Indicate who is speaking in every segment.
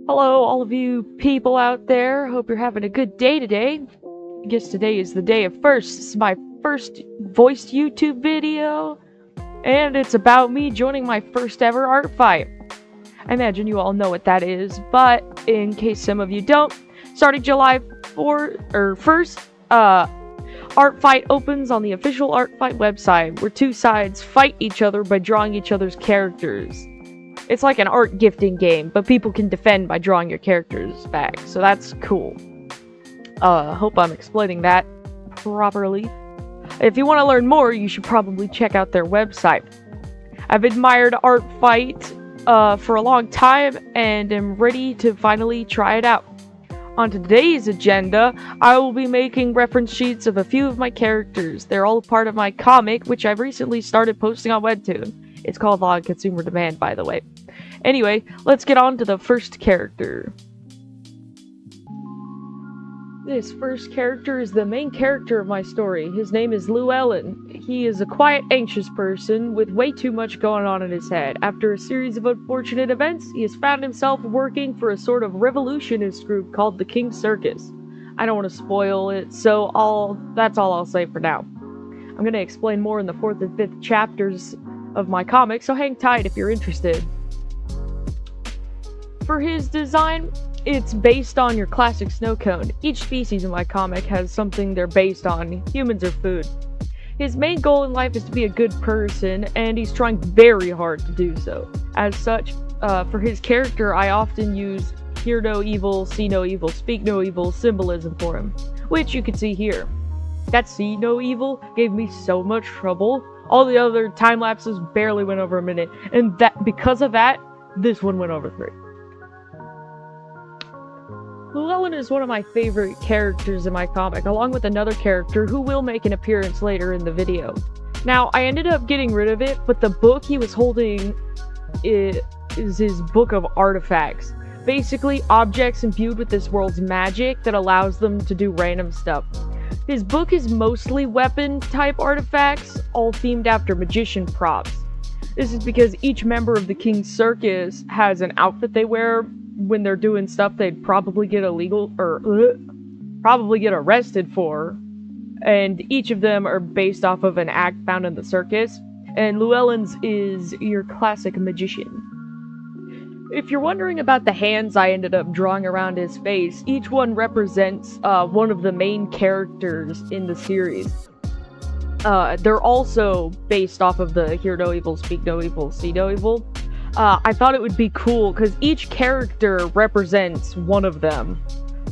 Speaker 1: Hello, all of you people out there. Hope you're having a good day today. I guess today is the day of first. This is my first voiced YouTube video, and it's about me joining my first ever art fight. I imagine you all know what that is, but in case some of you don't, starting July 1st, Artfight opens on the official Artfight website, where two sides fight each other by drawing each other's characters. It's like an art gifting game, but people can defend by drawing your characters back, so that's cool. Hope I'm explaining that properly. If you want to learn more, you should probably check out their website. I've admired Artfight for a long time, and am ready to finally try it out. On today's agenda, I will be making reference sheets of a few of my characters. They're all part of my comic, which I've recently started posting on Webtoon. It's called On Consumer Demand, by the way. Anyway, let's get on to the first character. This first character is the main character of my story. His name is Llewellyn. He is a quiet, anxious person with way too much going on in his head. After a series of unfortunate events, he has found himself working for a sort of revolutionist group called the King's Circus. I don't want to spoil it, so that's all I'll say for now. I'm going to explain more in the 4th and 5th chapters of my comic, so hang tight if you're interested. For his design, it's based on your classic snow cone. Each species in my comic has something they're based on, humans or food. His main goal in life is to be a good person, and he's trying very hard to do so. As such, for his character, I often use hear no evil, see no evil, speak no evil symbolism for him, which you can see here. That see no evil gave me so much trouble. All the other time lapses barely went over a minute, and because of that, this one went over 3. Llewellyn is one of my favorite characters in my comic, along with another character who will make an appearance later in the video. Now, I ended up getting rid of it, but the book he was holding is his book of artifacts. Basically, objects imbued with this world's magic that allows them to do random stuff. His book is mostly weapon-type artifacts, all themed after magician props. This is because each member of the King's Circus has an outfit they wear when they're doing stuff they'd probably get arrested for, and each of them are based off of an act found in the circus, and Llewellyn's is your classic magician. If you're wondering about the hands I ended up drawing around his face, each one represents one of the main characters in the series. They're also based off of the hear no evil, speak no evil, see no evil. I thought it would be cool because each character represents one of them.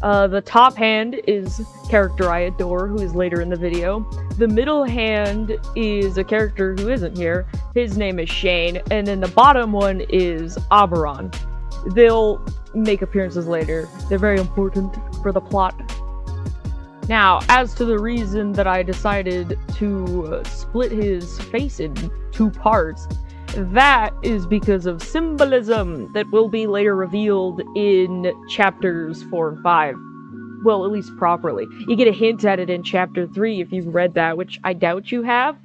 Speaker 1: The top hand is a character I adore, who is later in the video. The middle hand is a character who isn't here. His name is Shane. And then the bottom one is Oberon. They'll make appearances later. They're very important for the plot. Now, as to the reason that I decided to split his face in 2 parts, that is because of symbolism that will be later revealed in chapters 4 and 5. Well, at least properly. You get a hint at it in chapter 3 if you've read that, which I doubt you have.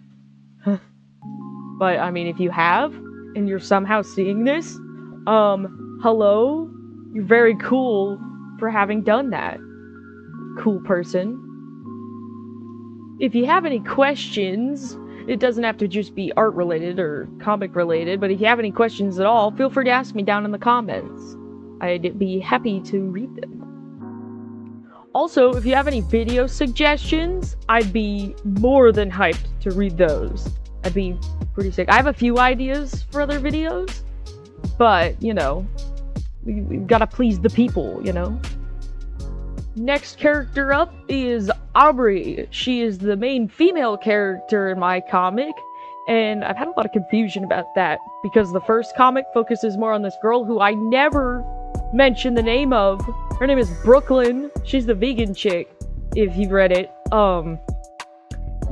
Speaker 1: But, I mean, if you have, and you're somehow seeing this, hello? You're very cool for having done that. Cool person. If you have any questions, it doesn't have to just be art related or comic related, but if you have any questions at all, feel free to ask me down in the comments. I'd be happy to read them. Also, if you have any video suggestions, I'd be more than hyped to read those. I'd be pretty sick. I have a few ideas for other videos, but, you know, we've gotta please the people, you know? Next character up is Aubrey. She is the main female character in my comic, and I've had a lot of confusion about that, because the first comic focuses more on this girl who I never mention the name of. Her name is Brooklyn. She's the vegan chick, if you've read it.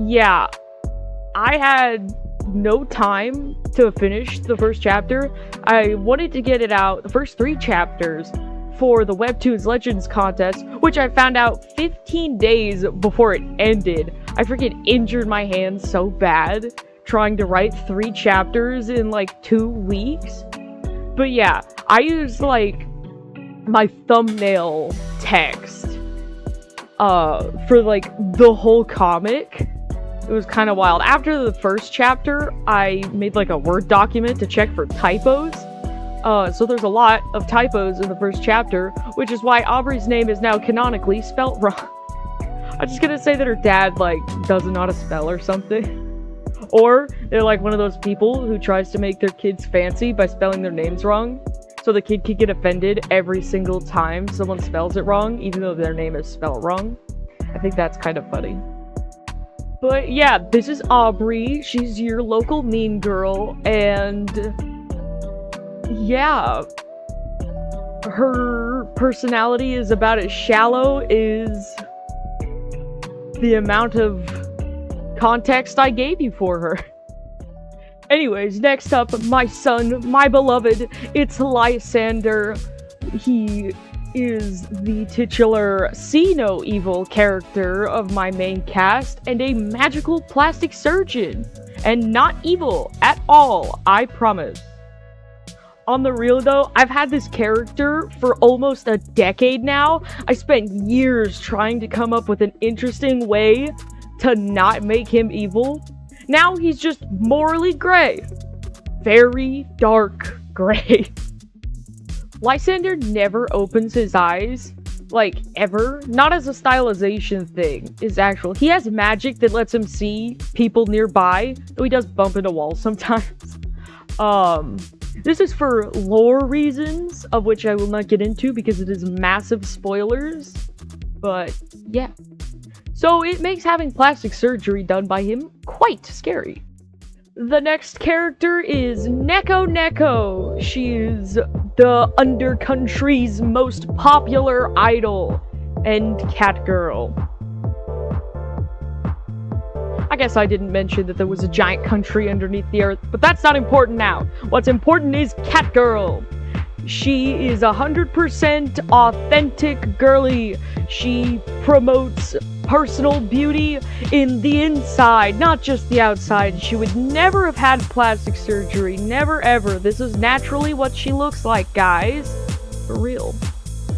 Speaker 1: Yeah. I had no time to finish the first chapter. I wanted to get it out, the first 3 chapters, for the Webtoons Legends contest, which I found out 15 days before it ended. I freaking injured my hands so bad trying to write 3 chapters in like 2 weeks. But yeah, I used like my thumbnail text for like the whole comic. It was kind of wild. After the first chapter, I made like a Word document to check for typos. So there's a lot of typos in the first chapter, which is why Aubrey's name is now canonically spelt wrong. I'm just gonna say that her dad, like, doesn't know how to spell or something. Or they're like one of those people who tries to make their kids fancy by spelling their names wrong. So the kid could get offended every single time someone spells it wrong, even though their name is spelled wrong. I think that's kind of funny. But yeah, this is Aubrey. She's your local mean girl, and yeah, her personality is about as shallow as the amount of context I gave you for her. Anyways, next up, my son, my beloved, it's Lysander. He is the titular See No Evil character of my main cast, and a magical plastic surgeon. And not evil at all, I promise. On the real though, I've had this character for almost a decade now. I spent years trying to come up with an interesting way to not make him evil. Now he's just morally gray. Very dark gray. Lysander never opens his eyes, like, ever. Not as a stylization thing, is actual. He has magic that lets him see people nearby, though he does bump into walls sometimes. This is for lore reasons, of which I will not get into because it is massive spoilers. But, yeah. So it makes having plastic surgery done by him quite scary. The next character is Neko. She is the Undercountry's most popular idol and cat girl. I guess I didn't mention that there was a giant country underneath the earth, but that's not important now. What's important is cat girl. She is 100% authentic girly. She promotes personal beauty in the inside, not just the outside. She would never have had plastic surgery. Never ever. This is naturally what she looks like, guys. For real.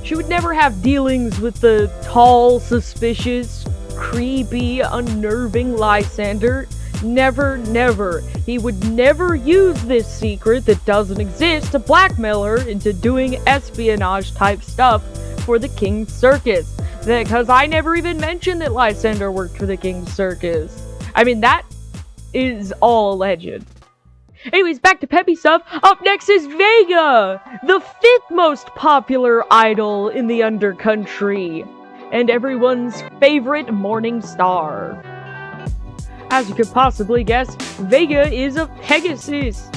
Speaker 1: She would never have dealings with the tall, suspicious, creepy, unnerving Lysander. Never, never. He would never use this secret that doesn't exist to blackmail her into doing espionage type stuff for the King's Circus. Because I never even mentioned that Lysander worked for the King's Circus. I mean, that is all alleged. Anyways, back to peppy stuff. Up next is Vega, the 5th most popular idol in the Undercountry, and everyone's favorite morning star. As you could possibly guess, Vega is a Pegasus,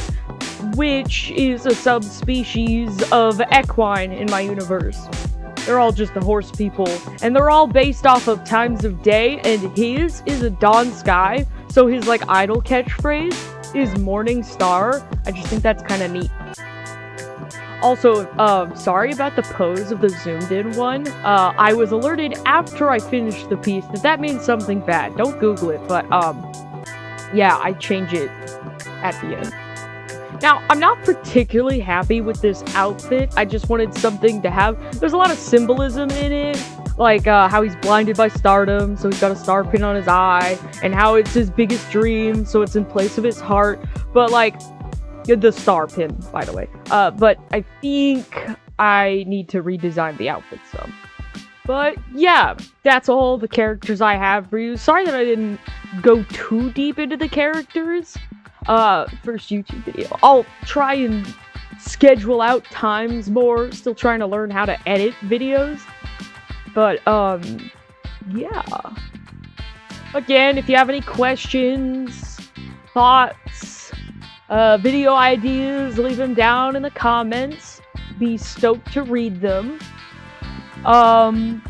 Speaker 1: which is a subspecies of equine in my universe. They're all just the horse people, and they're all based off of times of day, and his is a dawn sky, so his, like, idol catchphrase is morning star. I just think that's kind of neat. Also, sorry about the pose of the zoomed-in one. I was alerted after I finished the piece that means something bad. Don't Google it, but, yeah, I change it at the end. Now, I'm not particularly happy with this outfit. I just wanted something to have. There's a lot of symbolism in it, like, how he's blinded by stardom, so he's got a star pin on his eye, and how it's his biggest dream, so it's in place of his heart, but, like, the star pin, by the way. But I think I need to redesign the outfit some. But yeah, that's all the characters I have for you. Sorry that I didn't go too deep into the characters. First YouTube video. I'll try and schedule out times more. Still trying to learn how to edit videos. But, yeah. Again, if you have any questions, thoughts, video ideas, leave them down in the comments. Be stoked to read them. And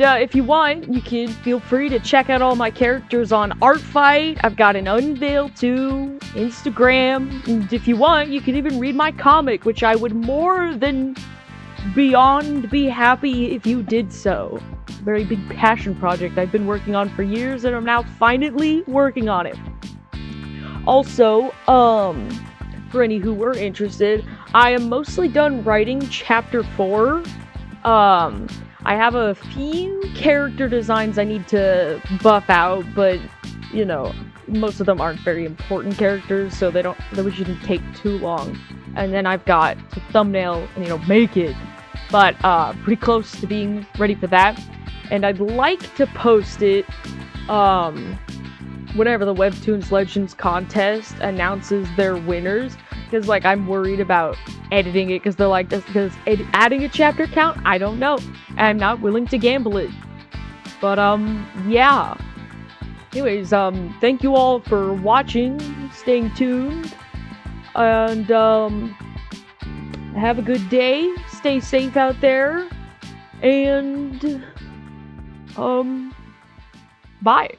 Speaker 1: if you want, you can feel free to check out all my characters on Artfight. I've got an Unveil too, Instagram, and if you want, you can even read my comic, which I would more than beyond be happy if you did so. Very big passion project I've been working on for years, and I'm now finally working on it. Also, for any who were interested, I am mostly done writing chapter 4. I have a few character designs I need to buff out, but, you know, most of them aren't very important characters, so they shouldn't take too long. And then I've got the thumbnail, and, make it. But, pretty close to being ready for that. And I'd like to post it, whenever the Webtoons Legends contest announces their winners. Because, I'm worried about editing it, because they're like, does adding a chapter count? I don't know. I'm not willing to gamble it. But, yeah. Anyways, thank you all for watching, staying tuned, and, have a good day, stay safe out there, and, bye.